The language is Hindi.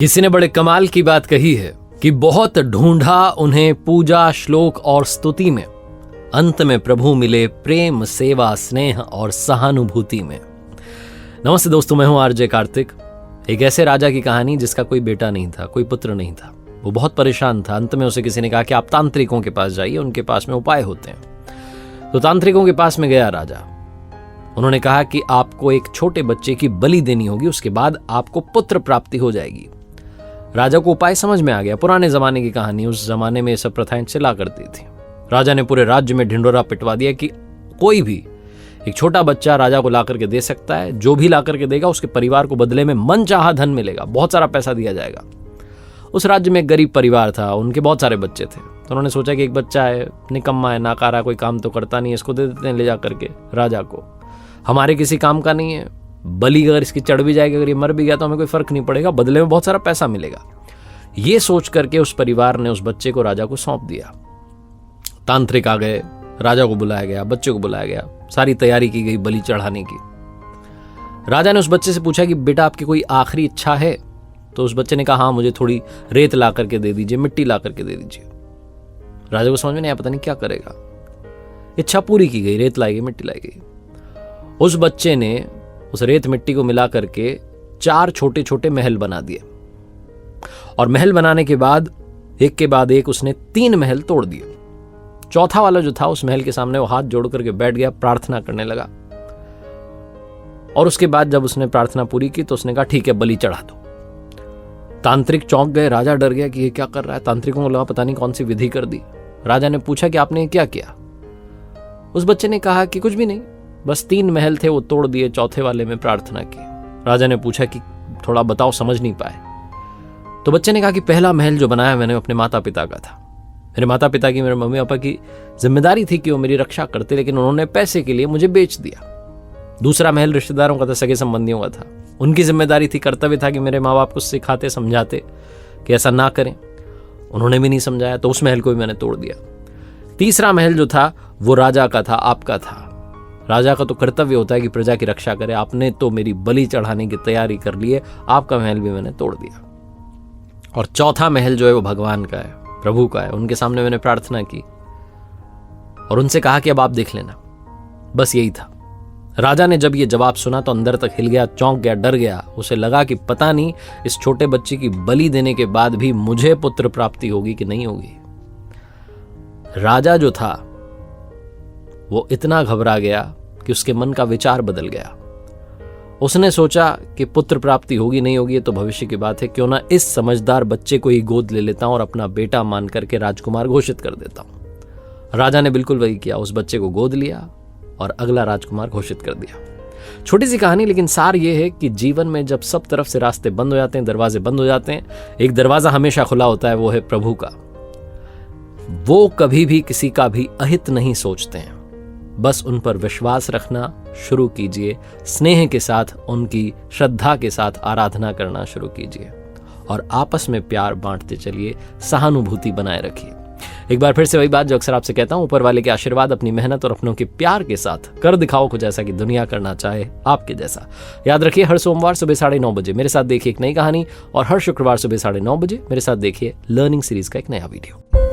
किसी ने बड़े कमाल की बात कही है कि बहुत ढूंढा उन्हें पूजा श्लोक और स्तुति में, अंत में प्रभु मिले प्रेम सेवा स्नेह और सहानुभूति में। नमस्ते दोस्तों, मैं हूं आरजे कार्तिक। एक ऐसे राजा की कहानी जिसका कोई बेटा नहीं था, कोई पुत्र नहीं था। वो बहुत परेशान था। अंत में उसे किसी ने कहा कि आप तांत्रिकों के पास जाइए, उनके पास में उपाय होते हैं। तो तांत्रिकों के पास में गया राजा। उन्होंने कहा कि आपको एक छोटे बच्चे की बलि देनी होगी, उसके बाद आपको पुत्र प्राप्ति हो जाएगी। राजा को उपाय समझ में आ गया। पुराने जमाने की कहानी, उस जमाने में ये सब प्रथाएं चला करती थी। राजा ने पूरे राज्य में ढिंढोरा पिटवा दिया कि कोई भी एक छोटा बच्चा राजा को ला करके दे सकता है। जो भी ला करके देगा उसके परिवार को बदले में मनचाहा धन मिलेगा, बहुत सारा पैसा दिया जाएगा। उस राज्य में एक गरीब परिवार था, उनके बहुत सारे बच्चे थे। तो उन्होंने सोचा कि एक बच्चा है, निकम्मा है, नाकारा, कोई काम तो करता नहीं है, इसको दे देते हैं ले जा करके राजा को। हमारे किसी काम का नहीं है, बलि अगर इसकी चढ़ भी जाएगी, अगर ये मर भी गया तो हमें कोई फर्क नहीं पड़ेगा, बदले में बहुत सारा पैसा मिलेगा। ये सोच करके उस परिवार ने उस बच्चे को राजा को सौंप दिया। तांत्रिक आ गए, राजा को बुलाया गया, बच्चे को बुलाया गया, सारी तैयारी की गई बलि चढ़ाने की। राजा ने उस बच्चे से पूछा कि बेटा आपकी कोई आखिरी इच्छा है? तो उस बच्चे ने कहा हाँ, मुझे थोड़ी रेत ला करके दे दीजिए, मिट्टी ला करके दे दीजिए। राजा को समझ में नहीं आया, पता नहीं क्या करेगा। इच्छा पूरी की गई, रेत लाई गई, मिट्टी लाई गई। उस बच्चे ने उस रेत मिट्टी को मिला करके 4 छोटे छोटे महल बना दिए, और महल बनाने के बाद एक के बाद एक उसने 3 महल तोड़ दिए। चौथा वाला जो था, उस महल के सामने वो हाथ जोड़ करके बैठ गया, प्रार्थना करने लगा। और उसके बाद जब उसने प्रार्थना पूरी की तो उसने कहा ठीक है, बलि चढ़ा दो। तांत्रिक चौंक गए, राजा डर गया कि ये क्या कर रहा है। तांत्रिकों को लगा पता नहीं कौन सी विधि कर दी। राजा ने पूछा कि आपने क्या किया? उस बच्चे ने कहा कि कुछ भी नहीं, बस 3 महल थे वो तोड़ दिए, चौथे वाले में प्रार्थना की। राजा ने पूछा कि थोड़ा बताओ, समझ नहीं पाए। तो बच्चे ने कहा कि पहला महल जो बनाया मैंने अपने माता पिता का था। मेरे माता पिता की, मेरे मम्मी पापा की जिम्मेदारी थी कि वो मेरी रक्षा करते, लेकिन उन्होंने पैसे के लिए मुझे बेच दिया। दूसरा महल रिश्तेदारों का था, सगे संबंधियों का था। उनकी जिम्मेदारी थी, कर्तव्य था कि मेरे माँ बाप को सिखाते समझाते कि ऐसा ना करें। उन्होंने भी नहीं समझाया, तो उस महल को भी मैंने तोड़ दिया। तीसरा महल जो था वो राजा का था, आपका था। राजा का तो कर्तव्य होता है कि प्रजा की रक्षा करे। आपने तो मेरी बलि चढ़ाने की तैयारी कर ली है, आपका महल भी मैंने तोड़ दिया। और चौथा महल जो है वो भगवान का है, प्रभु का है। उनके सामने मैंने प्रार्थना की और उनसे कहा कि अब आप देख लेना। बस यही था। राजा ने जब ये जवाब सुना तो अंदर तक हिल गया, चौंक गया, डर गया। उसे लगा कि पता नहीं इस छोटे बच्चे की बलि देने के बाद भी मुझे पुत्र प्राप्ति होगी कि नहीं होगी। राजा जो था वो इतना घबरा गया कि उसके मन का विचार बदल गया। उसने सोचा कि पुत्र प्राप्ति होगी नहीं होगी ये तो भविष्य की बात है, क्यों ना इस समझदार बच्चे को ही गोद ले लेता हूं और अपना बेटा मान करके राजकुमार घोषित कर देता हूं। राजा ने बिल्कुल वही किया, उस बच्चे को गोद लिया और अगला राजकुमार घोषित कर दिया। छोटी सी कहानी, लेकिन सार ये है कि जीवन में जब सब तरफ से रास्ते बंद हो जाते हैं, दरवाजे बंद हो जाते हैं, एक दरवाजा हमेशा खुला होता है, वो है प्रभु का। वो कभी भी किसी का भी अहित नहीं सोचते हैं। बस उन पर विश्वास रखना शुरू कीजिए, स्नेह के साथ उनकी श्रद्धा के साथ आराधना करना शुरू कीजिए और आपस में प्यार बांटते चलिए, सहानुभूति बनाए रखिए। एक बार फिर से वही बात जो अक्सर आपसे कहता हूं, ऊपर वाले के आशीर्वाद, अपनी मेहनत और अपनों के प्यार के साथ कर दिखाओ कुछ ऐसा कि दुनिया करना चाहे आपके जैसा। याद रखिए, हर सोमवार सुबह 9:30 बजे मेरे साथ देखिए एक नई कहानी, और हर शुक्रवार सुबह 9:30 बजे मेरे साथ देखिए लर्निंग सीरीज का एक नया वीडियो।